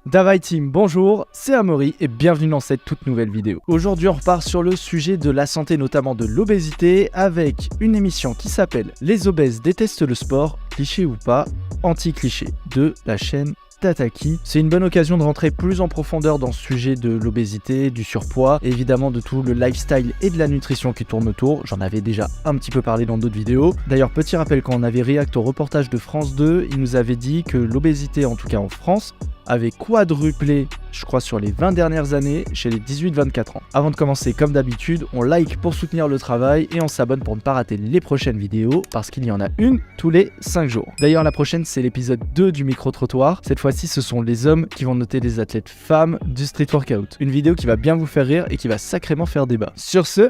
Davai Team, bonjour, c'est Amaury et bienvenue dans cette toute nouvelle vidéo. Aujourd'hui on repart sur le sujet de la santé, notamment de l'obésité, avec une émission qui s'appelle Les obèses détestent le sport, cliché ou pas, anti-cliché, de la chaîne Tataki. C'est une bonne occasion de rentrer plus en profondeur dans ce sujet de l'obésité, du surpoids, et évidemment de tout le lifestyle et de la nutrition qui tourne autour. J'en avais déjà un petit peu parlé dans d'autres vidéos. D'ailleurs, petit rappel, quand on avait react au reportage de France 2, ils nous avaient dit que l'obésité, en tout cas en France, avait quadruplé, je crois, sur les 20 dernières années chez les 18-24 ans. Avant de commencer, comme d'habitude, on like pour soutenir le travail et on s'abonne pour ne pas rater les prochaines vidéos parce qu'il y en a une tous les 5 jours. D'ailleurs, la prochaine, c'est l'épisode 2 du micro-trottoir. Cette fois-ci, ce sont les hommes qui vont noter les athlètes femmes du street workout. Une vidéo qui va bien vous faire rire et qui va sacrément faire débat. Sur ce,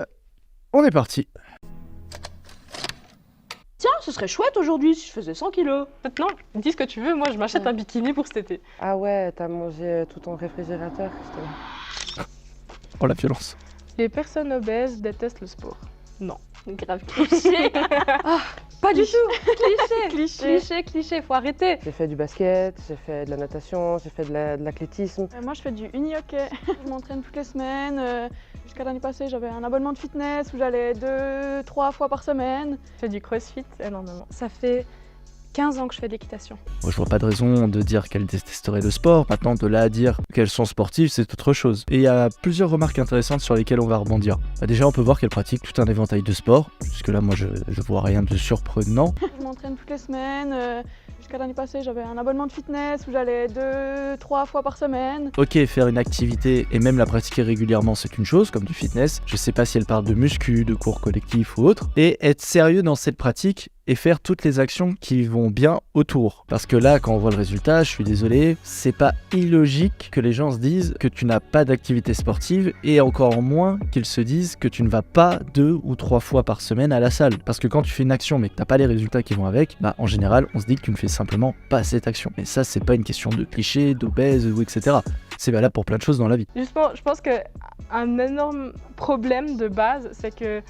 on est parti. Tiens, ce serait chouette aujourd'hui si je faisais 100 kilos. Maintenant, dis ce que tu veux, moi je m'achète un bikini pour cet été. Ah ouais, t'as mangé tout ton réfrigérateur, c'était... Oh la violence. Les personnes obèses détestent le sport. Non. Grave cliché. Pas du tout. Cliché. Faut arrêter. J'ai fait du basket, j'ai fait de la natation, j'ai fait de l'athlétisme. Moi, je fais du uni-hockey. Je m'entraîne toutes les semaines. Jusqu'à l'année passée, j'avais un abonnement de fitness où j'allais 2-3 fois par semaine. Je fais du crossfit énormément. Ça fait 15 ans que je fais de l'équitation. Moi, je vois pas de raison de dire qu'elles détesteraient le sport. Maintenant, de là à dire qu'elles sont sportives, c'est autre chose. Et il y a plusieurs remarques intéressantes sur lesquelles on va rebondir. Déjà, on peut voir qu'elles pratiquent tout un éventail de sports. Jusque là, moi, je vois rien de surprenant. Je m'entraîne toutes les semaines. Jusqu'à l'année passée, j'avais un abonnement de fitness où j'allais 2-3 fois par semaine. Ok, faire une activité et même la pratiquer régulièrement, c'est une chose, comme du fitness. Je sais pas si elle parle de muscu, de cours collectifs ou autre. Et être sérieux dans cette pratique et faire toutes les actions qui vont bien autour. Parce que là, quand on voit le résultat, je suis désolé, c'est pas illogique que les gens se disent que tu n'as pas d'activité sportive et encore moins qu'ils se disent que tu ne vas pas 2 ou 3 fois par semaine à la salle. Parce que quand tu fais une action mais que t'as pas les résultats qui vont avec, bah en général, on se dit que tu ne fais simplement pas cette action. Et ça, c'est pas une question de cliché, d'obèse ou etc. C'est valable pour plein de choses dans la vie. Justement, je pense qu'un énorme problème de base, c'est que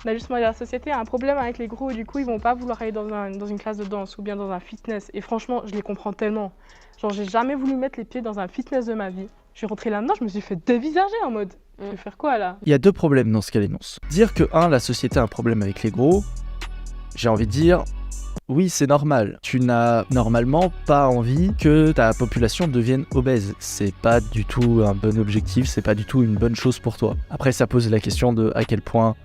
justement, la société a un problème avec les gros et du coup, ils vont pas vouloir aller dans une classe de danse ou bien dans un fitness. Et franchement, je les comprends tellement. Genre, j'ai jamais voulu mettre les pieds dans un fitness de ma vie. Je suis rentrée là-dedans, je me suis fait dévisager en mode je vais faire quoi là? Il y a deux problèmes dans ce qu'elle énonce. Dire que, la société a un problème avec les gros, j'ai envie de dire, oui, c'est normal. Tu n'as normalement pas envie que ta population devienne obèse. C'est pas du tout un bon objectif, c'est pas du tout une bonne chose pour toi. Après, ça pose la question de à quel point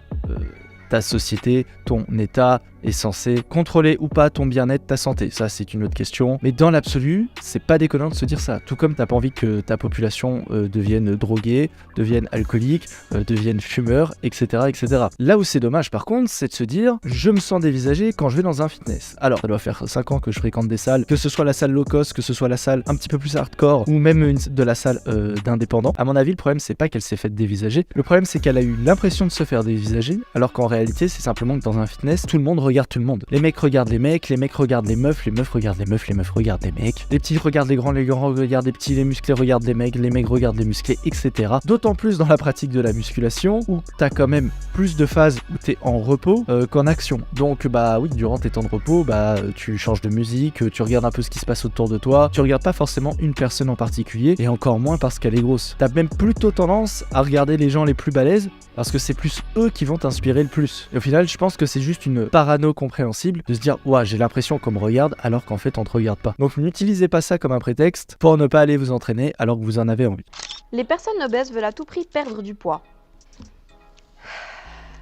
ta société, ton état est censé contrôler ou pas ton bien-être, ta santé. Ça, c'est une autre question. Mais dans l'absolu, c'est pas déconnant de se dire ça. Tout comme t'as pas envie que ta population devienne droguée, devienne alcoolique, devienne fumeur, etc., etc. Là où c'est dommage, par contre, c'est de se dire je me sens dévisagé quand je vais dans un fitness. Alors, ça doit faire 5 ans que je fréquente des salles, que ce soit la salle low cost, que ce soit la salle un petit peu plus hardcore, ou même de la salle d'indépendants. À mon avis, le problème, c'est pas qu'elle s'est faite dévisager. Le problème, c'est qu'elle a eu l'impression de se faire dévisager, alors qu'en réalité, c'est simplement que dans un fitness, tout le monde regarde tout le monde. Les mecs regardent les mecs regardent les meufs regardent les meufs regardent les mecs. Les petits regardent les grands regardent les petits, les musclés regardent les mecs regardent les musclés, etc. D'autant plus dans la pratique de la musculation, où t'as quand même plus de phases où t'es en repos qu'en action. Donc bah oui, durant tes temps de repos, bah tu changes de musique, tu regardes un peu ce qui se passe autour de toi, tu regardes pas forcément une personne en particulier, et encore moins parce qu'elle est grosse. T'as même plutôt tendance à regarder les gens les plus balèzes, parce que c'est plus eux qui vont t'inspirer le plus. Et au final, je pense que c'est juste une parano compréhensible de se dire « Ouah, j'ai l'impression qu'on me regarde alors qu'en fait on te regarde pas ». Donc n'utilisez pas ça comme un prétexte pour ne pas aller vous entraîner alors que vous en avez envie. Les personnes obèses veulent à tout prix perdre du poids.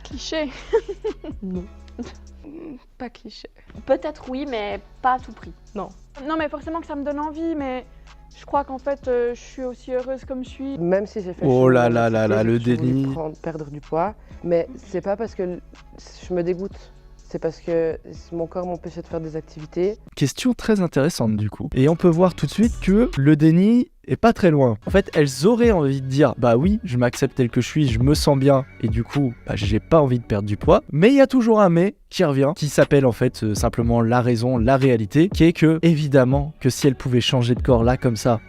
Cliché. Non. Pas cliché. Peut-être oui, mais pas à tout prix. Non, mais forcément que ça me donne envie, mais je crois qu'en fait, je suis aussi heureuse comme je suis. Même si j'ai fait... Oh là là là là, le j'ai voulu déni. perdre du poids, mais c'est pas parce que je me dégoûte. C'est parce que mon corps m'empêchait de faire des activités. Question très intéressante du coup. Et on peut voir tout de suite que le déni est pas très loin. En fait, elles auraient envie de dire bah oui, je m'accepte tel que je suis, je me sens bien et du coup, bah, j'ai pas envie de perdre du poids. Mais il y a toujours un mais qui revient, qui s'appelle en fait simplement la raison, la réalité, qui est que évidemment que si elles pouvaient changer de corps là comme ça,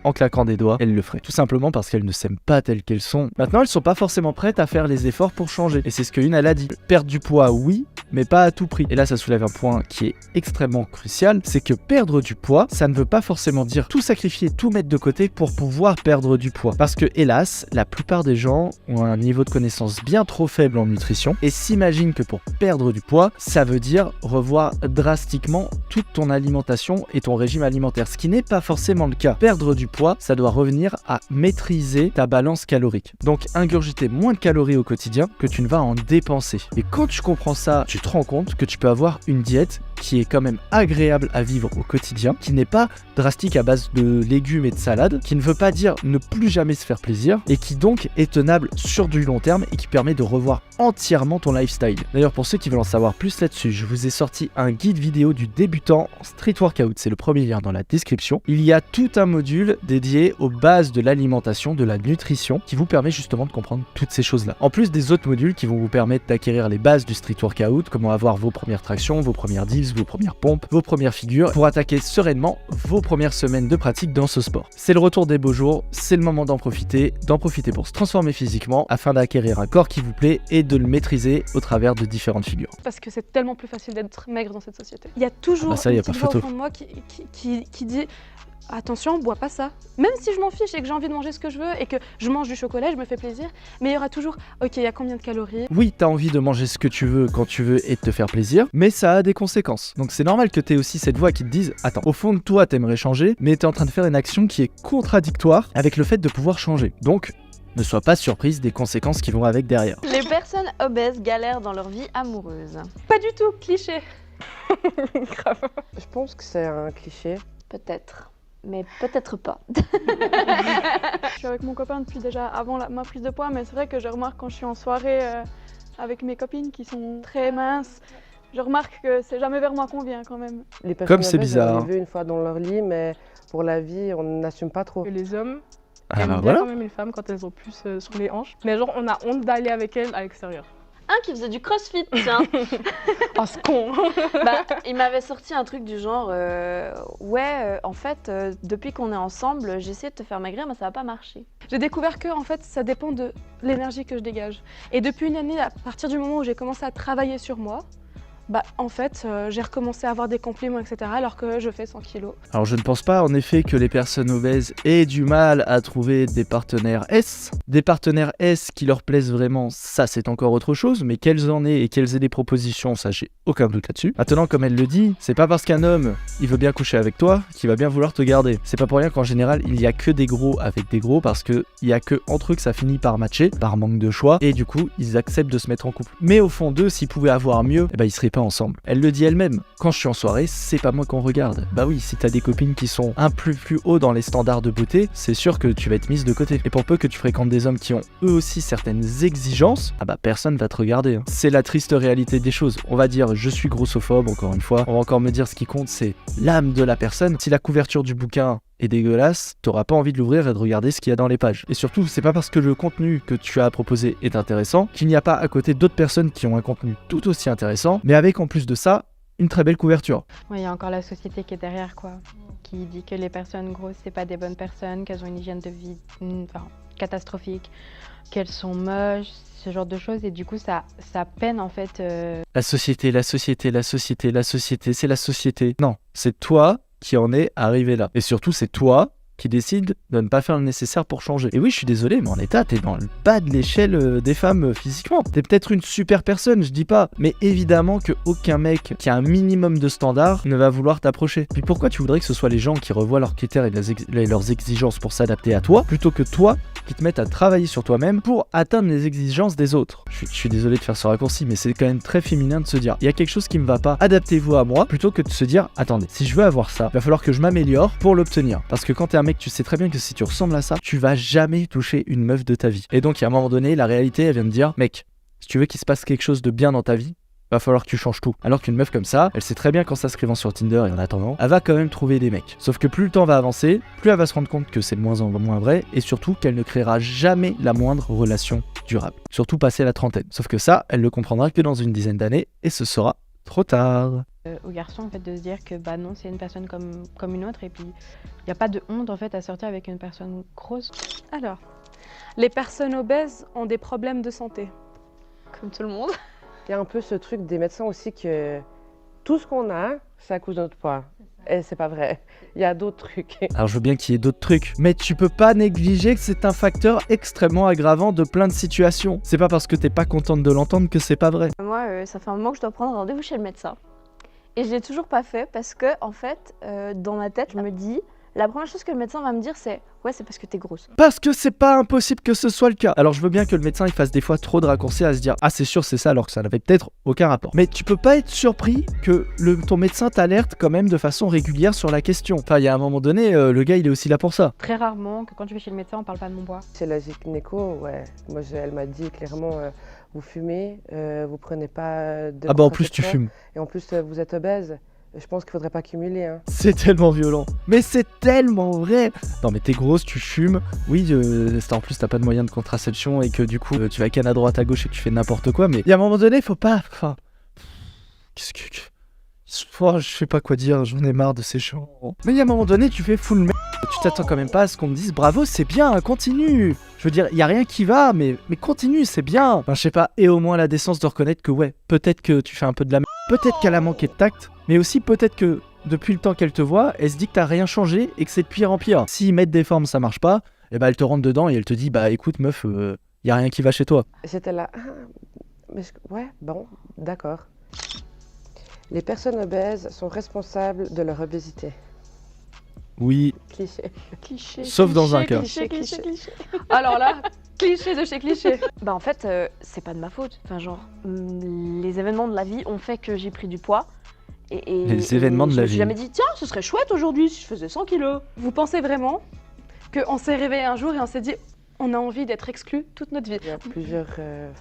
en claquant des doigts, elles le feraient. Tout simplement parce qu'elles ne s'aiment pas telles qu'elles sont. Maintenant, elles sont pas forcément prêtes à faire les efforts pour changer. Et c'est ce que une elle a dit. Perdre du poids, oui, mais pas à tout prix. Et là, ça soulève un point qui est extrêmement crucial, c'est que perdre du poids, ça ne veut pas forcément dire tout sacrifier, tout mettre de côté pour pouvoir perdre du poids. Parce que, hélas, la plupart des gens ont un niveau de connaissance bien trop faible en nutrition et s'imaginent que pour perdre du poids, ça veut dire revoir drastiquement toute ton alimentation et ton régime alimentaire, ce qui n'est pas forcément le cas. Perdre du poids, ça doit revenir à maîtriser ta balance calorique. Donc ingurgiter moins de calories au quotidien que tu ne vas en dépenser. Et quand tu comprends ça, tu te rends compte que tu peux avoir une diète qui est quand même agréable à vivre au quotidien, qui n'est pas drastique à base de légumes et de salades, qui ne veut pas dire ne plus jamais se faire plaisir et qui donc est tenable sur du long terme et qui permet de revoir entièrement ton lifestyle. D'ailleurs, pour ceux qui veulent en savoir plus là-dessus, je vous ai sorti un guide vidéo du débutant en street workout, c'est le premier lien dans la description. Il y a tout un module dédié aux bases de l'alimentation, de la nutrition, qui vous permet justement de comprendre toutes ces choses-là. En plus des autres modules qui vont vous permettre d'acquérir les bases du street workout, comment avoir vos premières tractions, vos premières dips, vos premières pompes, vos premières figures, pour attaquer sereinement vos premières semaines de pratique dans ce sport. C'est le retour des beaux jours, c'est le moment d'en profiter pour se transformer physiquement afin d'acquérir un corps qui vous plaît et de le maîtriser au travers de différentes figures. Parce que c'est tellement plus facile d'être maigre dans cette société. Il y a toujours ça, y a une pas petite voix photo. au fond de moi qui dit attention, bois pas ça. Même si je m'en fiche et que j'ai envie de manger ce que je veux et que je mange du chocolat, je me fais plaisir, mais il y aura toujours ok, il y a combien de calories? Oui, t'as envie de manger ce que tu veux quand tu veux et de te faire plaisir, mais ça a des conséquences. Donc c'est normal que t'aies aussi cette voix qui te dise attends, au fond de toi t'aimerais changer, mais t'es en train de faire une action qui est contradictoire avec le fait de pouvoir changer. Donc ne sois pas surprise des conséquences qui vont avec derrière. Les personnes obèses galèrent dans leur vie amoureuse. Pas du tout, cliché. Grave. Je pense que c'est un cliché. Peut-être, mais peut-être pas. Je suis avec mon copain depuis déjà avant ma prise de poids, mais c'est vrai que je remarque quand je suis en soirée avec mes copines qui sont très minces, je remarque que c'est jamais vers moi qu'on vient quand même. Les personnes Comme c'est obèses, bizarre. on les vu une fois dans leur lit, mais pour la vie, on n'assume pas trop. Que les hommes Ah aiment bah bien voilà. quand même une femme quand elles ont plus sur les hanches. Mais genre, on a honte d'aller avec elles à l'extérieur. Un qui faisait du crossfit, tiens. Oh, ce con. Bah, il m'avait sorti un truc du genre en fait, depuis qu'on est ensemble, j'essaie de te faire maigrir, mais ça va pas marcher. J'ai découvert que en fait, ça dépend de l'énergie que je dégage. Et depuis une année, à partir du moment où j'ai commencé à travailler sur moi, bah en fait, j'ai recommencé à avoir des compliments, etc. alors que je fais 100 kilos. Alors je ne pense pas en effet que les personnes obèses aient du mal à trouver des partenaires S. Des partenaires S qui leur plaisent vraiment, ça c'est encore autre chose, mais qu'elles en aient et qu'elles aient des propositions, ça j'ai aucun doute là-dessus. Maintenant, comme elle le dit, c'est pas parce qu'un homme il veut bien coucher avec toi qu'il va bien vouloir te garder. C'est pas pour rien qu'en général il y a que des gros avec des gros parce que il y a que entre eux que ça finit par matcher, par manque de choix, et du coup ils acceptent de se mettre en couple. Mais au fond d'eux, s'ils pouvaient avoir mieux, eh ben ils seraient pas ensemble. Elle le dit elle-même, quand je suis en soirée, c'est pas moi qu'on regarde. Bah oui, si t'as des copines qui sont un peu plus haut dans les standards de beauté, c'est sûr que tu vas être mise de côté. Et pour peu que tu fréquentes des hommes qui ont eux aussi certaines exigences, ah bah personne va te regarder. Hein. C'est la triste réalité des choses. On va dire je suis grossophobe, encore une fois. On va encore me dire ce qui compte, c'est l'âme de la personne. Si la couverture du bouquin est dégueulasse, t'auras pas envie de l'ouvrir et de regarder ce qu'il y a dans les pages. Et surtout, c'est pas parce que le contenu que tu as à proposer est intéressant qu'il n'y a pas à côté d'autres personnes qui ont un contenu tout aussi intéressant, mais avec en plus de ça, une très belle couverture. Ouais, il y a encore la société qui est derrière, quoi, qui dit que les personnes grosses, c'est pas des bonnes personnes, qu'elles ont une hygiène de vie catastrophique, qu'elles sont moches, ce genre de choses, et du coup, ça peine en fait. La société, c'est la société. Non, c'est toi qui en est arrivé là. Et surtout, c'est toi qui décide de ne pas faire le nécessaire pour changer. Et oui, je suis désolé, mais en état, t'es dans le bas de l'échelle des femmes physiquement. T'es peut-être une super personne, je dis pas, mais évidemment que aucun mec qui a un minimum de standards ne va vouloir t'approcher. Puis pourquoi tu voudrais que ce soit les gens qui revoient leurs critères et leurs exigences pour s'adapter à toi, plutôt que toi qui te mettent à travailler sur toi-même pour atteindre les exigences des autres. Je suis désolé de faire ce raccourci, mais c'est quand même très féminin de se dire il y a quelque chose qui me va pas, adaptez-vous à moi, plutôt que de se dire attendez, si je veux avoir ça, il va falloir que je m'améliore pour l'obtenir. Parce que quand t'es un mec, tu sais très bien que si tu ressembles à ça, tu vas jamais toucher une meuf de ta vie. Et donc, à un moment donné, la réalité, elle vient de dire mec, si tu veux qu'il se passe quelque chose de bien dans ta vie, va falloir que tu changes tout. Alors qu'une meuf comme ça, elle sait très bien qu'en s'inscrivant sur Tinder et en attendant, elle va quand même trouver des mecs. Sauf que plus le temps va avancer, plus elle va se rendre compte que c'est de moins en moins vrai, et surtout qu'elle ne créera jamais la moindre relation durable. Surtout passé la trentaine. Sauf que ça, elle le comprendra que dans une dizaine d'années, et ce sera trop tard. Aux garçons en fait de se dire que bah non, c'est une personne comme une autre et puis il n'y a pas de honte en fait à sortir avec une personne grosse. Alors, les personnes obèses ont des problèmes de santé. Comme tout le monde. Il y a un peu ce truc des médecins aussi que tout ce qu'on a, c'est à cause de notre poids. Et c'est pas vrai. Il y a d'autres trucs. Alors je veux bien qu'il y ait d'autres trucs, mais tu peux pas négliger que c'est un facteur extrêmement aggravant de plein de situations. C'est pas parce que t'es pas contente de l'entendre que c'est pas vrai. Moi, ça fait un moment que je dois prendre rendez-vous chez le médecin. Et je l'ai toujours pas fait parce que, en fait, dans ma tête, je me dis, la première chose que le médecin va me dire, c'est ouais, c'est parce que t'es grosse. Parce que c'est pas impossible que ce soit le cas. Alors je veux bien que le médecin il fasse des fois trop de raccourcis à se dire ah c'est sûr c'est ça alors que ça n'avait peut-être aucun rapport. Mais tu peux pas être surpris que ton médecin t'alerte quand même de façon régulière sur la question. Enfin il y a un moment donné le gars il est aussi là pour ça. Très rarement que quand je vais chez le médecin on parle pas de mon poids. Chez la gynéco, ouais. Moi, elle m'a dit clairement, vous fumez, vous prenez pas de Ah bah en plus tu contraception, fumes. et en plus vous êtes obèse. Je pense qu'il faudrait pas cumuler. Hein. C'est tellement violent. Mais c'est tellement vrai. Non mais t'es grosse, tu fumes. Oui, en plus t'as pas de moyen de contraception et que du coup tu vas ken à droite à gauche et que tu fais n'importe quoi. Mais il y a un moment donné, faut pas... Enfin... Qu'est-ce que... Oh, je sais pas quoi dire, j'en ai marre de ces gens. Mais il y a un moment donné, tu fais full merde. Tu t'attends quand même pas à ce qu'on me dise bravo, c'est bien, continue. Je veux dire, il y a rien qui va, mais continue, c'est bien. Enfin, je sais pas, et au moins la décence de reconnaître que ouais, peut-être que tu fais un peu de la merde. Peut-être qu'elle a manqué de tact, mais aussi peut-être que depuis le temps qu'elle te voit, elle se dit que t'as rien changé et que c'est de pire en pire. S'ils mettent des formes, ça marche pas, et bah elle te rentre dedans et elle te dit bah écoute meuf, y a rien qui va chez toi. J'étais là, ouais, bon, d'accord. Les personnes obèses sont responsables de leur obésité. Oui, Cliché. Cliché. sauf dans un cas. Cliché, cliché, cliché. Alors là, cliché de chez cliché. Bah en fait, c'est pas de ma faute. Enfin genre, les événements de la vie ont fait que j'ai pris du poids. Les événements de la Je me vie. suis jamais dit, tiens, ce serait chouette aujourd'hui si je faisais 100 kilos. Vous pensez vraiment qu'on s'est réveillé un jour et on s'est dit on a envie d'être exclu toute notre vie? Il y a plusieurs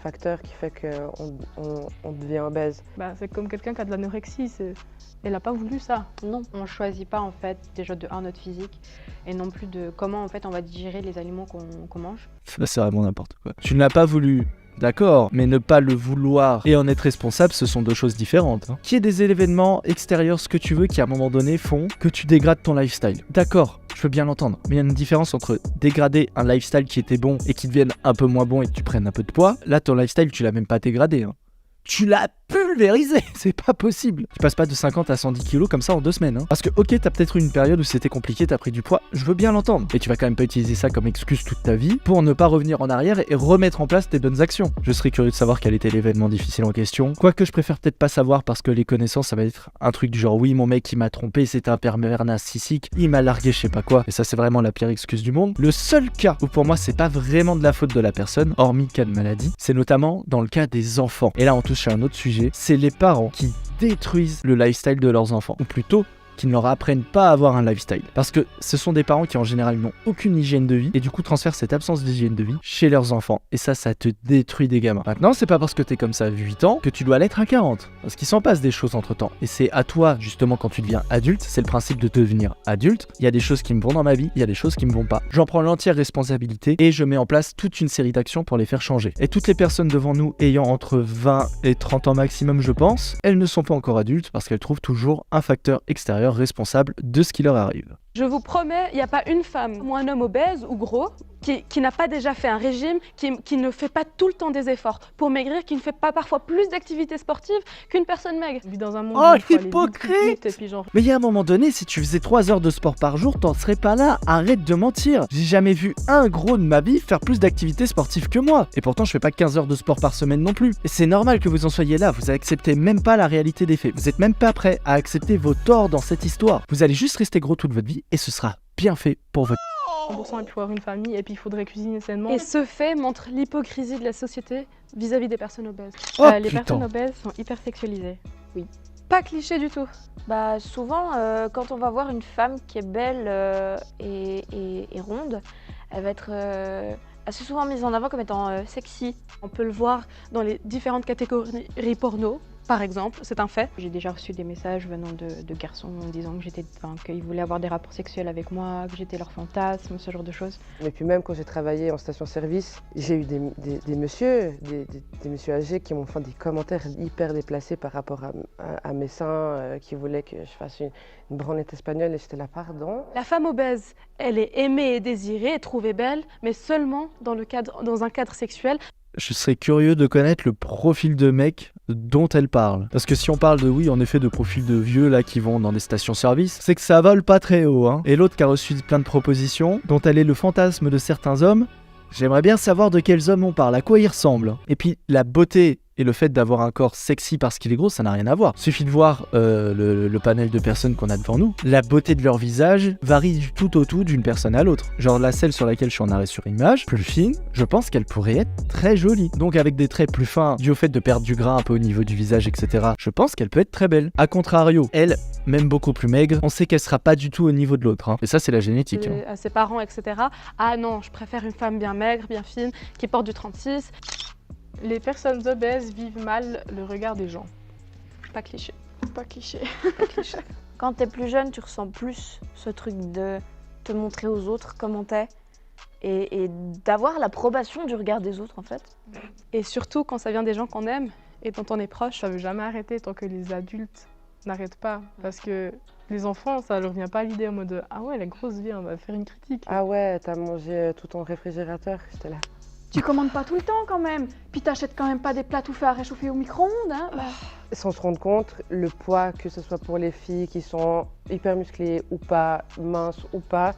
facteurs qui font qu'on devient obèse. Bah, c'est comme quelqu'un qui a de l'anorexie, elle a pas voulu ça. Non. On choisit pas en fait déjà de notre physique et non plus de comment en fait on va digérer les aliments qu'on mange. Ça, c'est vraiment n'importe quoi. Tu ne l'as pas voulu, d'accord, mais ne pas le vouloir et en être responsable, ce sont deux choses différentes. Qu'il y ait des événements extérieurs, ce que tu veux, qui à un moment donné font que tu dégrades ton lifestyle. D'accord, je peux bien l'entendre, mais il y a une différence entre dégrader un lifestyle qui était bon et qui devienne un peu moins bon et que tu prennes un peu de poids. Là, ton lifestyle, tu l'as même pas dégradé. Tu l'as pulvérisé, c'est pas possible. Tu passes pas de 50 à 110 kilos comme ça en 2 semaines. Parce que ok, t'as peut-être eu une période où c'était compliqué, t'as pris du poids, je veux bien l'entendre. Mais tu vas quand même pas utiliser ça comme excuse toute ta vie pour ne pas revenir en arrière et remettre en place tes bonnes actions. Je serais curieux de savoir quel était l'événement difficile en question. Quoique je préfère peut-être pas savoir parce que les connaissances, ça va être un truc du genre oui, mon mec il m'a trompé, c'était un pervers narcissique, il m'a largué je sais pas quoi. Et ça c'est vraiment la pire excuse du monde. Le seul cas où pour moi c'est pas vraiment de la faute de la personne, hormis cas de maladie, c'est notamment dans le cas des enfants. Et là on touche à un autre sujet, c'est les parents qui détruisent le lifestyle de leurs enfants, ou plutôt qui ne leur apprennent pas à avoir un lifestyle. Parce que ce sont des parents qui en général n'ont aucune hygiène de vie et du coup transfèrent cette absence d'hygiène de vie chez leurs enfants. Et ça te détruit des gamins. Maintenant, c'est pas parce que t'es comme ça à 8 ans que tu dois l'être à 40. Parce qu'il s'en passe des choses entre temps. Et c'est à toi, justement, quand tu deviens adulte, c'est le principe de devenir adulte. Il y a des choses qui me vont dans ma vie, il y a des choses qui me vont pas. J'en prends l'entière responsabilité et je mets en place toute une série d'actions pour les faire changer. Et toutes les personnes devant nous ayant entre 20 et 30 ans maximum, je pense, elles ne sont pas encore adultes parce qu'elles trouvent toujours un facteur extérieur responsable de ce qui leur arrive. Je vous promets, il n'y a pas une femme ou un homme obèse ou gros qui n'a pas déjà fait un régime, qui ne fait pas tout le temps des efforts pour maigrir, qui ne fait pas parfois plus d'activités sportives qu'une personne maigre. On vit dans un monde Oh, où il faut aller l'hypocrite vite, et puis genre, Mais il y a un moment donné, si tu faisais 3 heures de sport par jour, t'en serais pas là. Arrête de mentir. J'ai jamais vu un gros de ma vie faire plus d'activités sportives que moi. Et pourtant, je fais pas 15 heures de sport par semaine non plus. Et c'est normal que vous en soyez là. Vous acceptez même pas la réalité des faits. Vous êtes même pas prêt à accepter vos torts dans cette histoire. Vous allez juste rester gros toute votre vie et ce sera bien fait pour votre... 100% et puis avoir une famille et puis il faudrait cuisiner sainement. Et ce fait montre l'hypocrisie de la société vis-à-vis des personnes obèses. Oh Les putain. personnes obèses sont hyper sexualisées. Pas cliché du tout. Bah souvent, quand on va voir une femme qui est belle et ronde, elle va être assez souvent mise en avant comme étant sexy. On peut le voir dans les différentes catégories porno. par exemple, c'est un fait. J'ai déjà reçu des messages venant de garçons en disant que qu'ils voulaient avoir des rapports sexuels avec moi, que j'étais leur fantasme, ce genre de choses. Et puis même quand j'ai travaillé en station-service, j'ai eu des messieurs âgés qui m'ont fait des commentaires hyper déplacés par rapport à mes seins, qui voulaient que je fasse une branlette espagnole et j'étais là, pardon. La femme obèse, elle est aimée et désirée et trouvée belle, mais seulement dans un cadre sexuel. Je serais curieux de connaître le profil de mec dont elle parle. Parce que si on parle en effet, de profils de vieux là qui vont dans des stations-service, c'est que ça vole pas très haut, hein. Et l'autre qui a reçu plein de propositions, dont elle est le fantasme de certains hommes, j'aimerais bien savoir de quels hommes on parle, à quoi ils ressemblent. Et puis la beauté et le fait d'avoir un corps sexy parce qu'il est gros, ça n'a rien à voir. Suffit de voir le panel de personnes qu'on a devant nous. La beauté de leur visage varie du tout au tout d'une personne à l'autre. Genre là, celle sur laquelle je suis en arrêt sur image, plus fine, je pense qu'elle pourrait être très jolie. Donc avec des traits plus fins, dû au fait de perdre du gras un peu au niveau du visage, etc., je pense qu'elle peut être très belle. A contrario, elle, même beaucoup plus maigre, on sait qu'elle sera pas du tout au niveau de l'autre, hein. Et ça, c'est la génétique, hein. À ses parents, etc. Ah non, je préfère une femme bien maigre, bien fine, qui porte du 36. Les personnes obèses vivent mal le regard des gens. Pas cliché. Pas cliché. Quand t'es plus jeune, tu ressens plus ce truc de te montrer aux autres comment t'es et d'avoir l'approbation du regard des autres en fait. Et surtout quand ça vient des gens qu'on aime et dont on est proche. Ça veut jamais arrêter tant que les adultes n'arrêtent pas. Parce que les enfants, ça leur vient pas à l'idée en mode « Ah ouais, la grosse vie, on va faire une critique. » Ah ouais, t'as mangé tout ton réfrigérateur, j'étais là. Tu commandes pas tout le temps quand même. Puis t'achètes quand même pas des plats tout faits à réchauffer au micro-ondes, hein. Sans se rendre compte, le poids, que ce soit pour les filles qui sont hyper musclées ou pas, minces ou pas,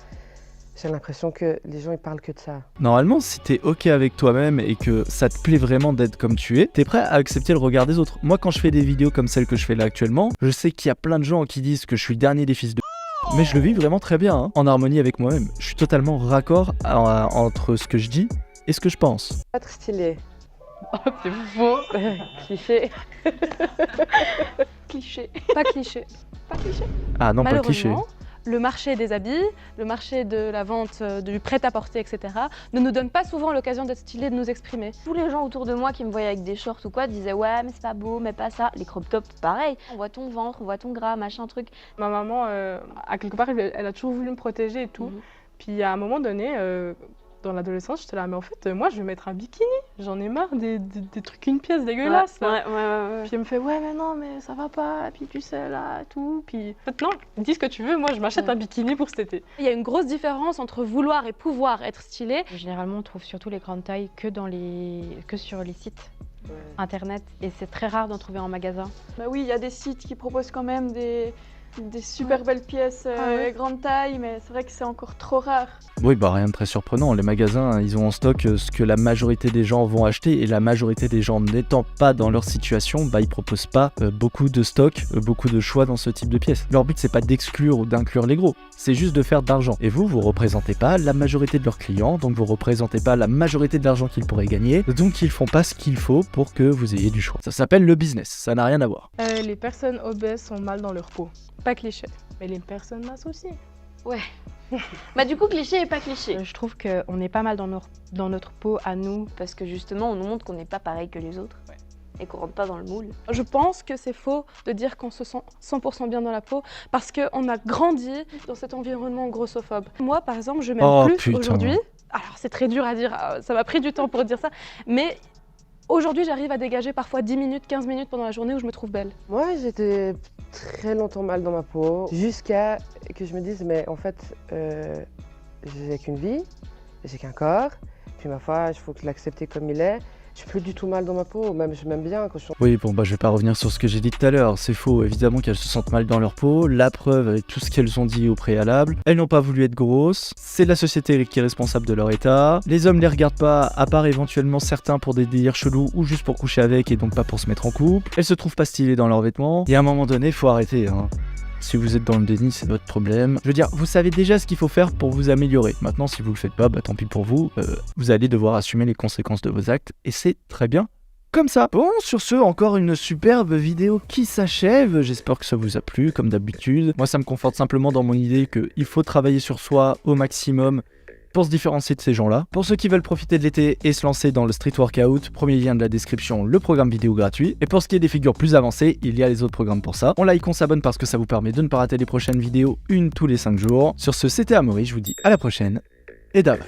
j'ai l'impression que les gens ils parlent que de ça. Normalement, si t'es ok avec toi-même et que ça te plaît vraiment d'être comme tu es, t'es prêt à accepter le regard des autres. Moi, quand je fais des vidéos comme celle que je fais là actuellement, je sais qu'il y a plein de gens qui disent que je suis le dernier des fils de... Mais je le vis vraiment très bien, hein, en harmonie avec moi-même. Je suis totalement raccord entre ce que je dis et ce que je pense. Être stylé. Oh, c'est faux. Cliché. Cliché. Pas cliché. Pas cliché. Ah non, pas cliché. Malheureusement, le marché des habits, le marché de la vente du prêt-à-porter, etc., ne nous donne pas souvent l'occasion d'être stylé et de nous exprimer. Tous les gens autour de moi qui me voyaient avec des shorts ou quoi disaient ouais mais c'est pas beau, mais pas ça. Les crop tops pareil, on voit ton ventre, on voit ton gras, machin truc. Ma maman, à quelque part, elle a toujours voulu me protéger et tout. Puis à un moment donné, dans l'adolescence, j'étais là, mais en fait, moi, je vais mettre un bikini. J'en ai marre des trucs une pièce dégueulasses. Ouais. Puis elle me fait, ouais, mais non, mais ça va pas. Et puis tu sais, là, tout. Puis en fait, non, dis ce que tu veux. Moi, je m'achète un bikini pour cet été. Il y a une grosse différence entre vouloir et pouvoir être stylé. Généralement, on trouve surtout les grandes tailles que sur les sites internet. Et c'est très rare d'en trouver en magasin. Bah oui, il y a des sites qui proposent quand même des super belles pièces grande taille, mais c'est vrai que c'est encore trop rare. Oui, bah rien de très surprenant. Les magasins, ils ont en stock ce que la majorité des gens vont acheter et la majorité des gens n'étant pas dans leur situation, bah ils proposent pas beaucoup de stock, beaucoup de choix dans ce type de pièces. Leur but c'est pas d'exclure ou d'inclure les gros, c'est juste de faire de l'argent. Et vous représentez pas la majorité de leurs clients, donc vous représentez pas la majorité de l'argent qu'ils pourraient gagner, donc ils font pas ce qu'il faut pour que vous ayez du choix. Ça s'appelle le business, ça n'a rien à voir. Les personnes obèses sont mal dans leur peau. Pas cliché. Mais les personnes minces aussi. Ouais. Bah du coup cliché et pas cliché. Je trouve qu'on est pas mal dans notre peau à nous. Parce que justement on nous montre qu'on n'est pas pareil que les autres. Et qu'on rentre pas dans le moule. Je pense que c'est faux de dire qu'on se sent 100% bien dans la peau parce qu'on a grandi dans cet environnement grossophobe. Moi par exemple je m'aime plus aujourd'hui. Alors c'est très dur à dire, ça m'a pris du temps pour dire ça, mais aujourd'hui j'arrive à dégager parfois 10 minutes, 15 minutes pendant la journée où je me trouve belle. Moi j'étais très longtemps mal dans ma peau, jusqu'à que je me dise mais en fait j'ai qu'une vie, j'ai qu'un corps, puis ma foi il faut l'accepter comme il est. Je suis plus du tout mal dans ma peau, même je m'aime bien quand je suis... Oui, bon bah je vais pas revenir sur ce que j'ai dit tout à l'heure, c'est faux, évidemment qu'elles se sentent mal dans leur peau, la preuve avec tout ce qu'elles ont dit au préalable, elles n'ont pas voulu être grosses, c'est la société qui est responsable de leur état, les hommes les regardent pas, à part éventuellement certains pour des délires chelous ou juste pour coucher avec et donc pas pour se mettre en couple, elles se trouvent pas stylées dans leurs vêtements, et à un moment donné faut arrêter hein. Si vous êtes dans le déni, c'est votre problème. Je veux dire, vous savez déjà ce qu'il faut faire pour vous améliorer. Maintenant, si vous le faites pas, bah tant pis pour vous. Vous allez devoir assumer les conséquences de vos actes. Et c'est très bien comme ça. Bon, sur ce, encore une superbe vidéo qui s'achève. J'espère que ça vous a plu, comme d'habitude. Moi, ça me conforte simplement dans mon idée qu'il faut travailler sur soi au maximum. pour se différencier de ces gens-là. Pour ceux qui veulent profiter de l'été et se lancer dans le street workout, premier lien de la description, le programme vidéo gratuit. Et pour ce qui est des figures plus avancées, il y a les autres programmes pour ça. On like, on s'abonne parce que ça vous permet de ne pas rater les prochaines vidéos, une tous les 5 jours. Sur ce, c'était Amaury, je vous dis à la prochaine et bye.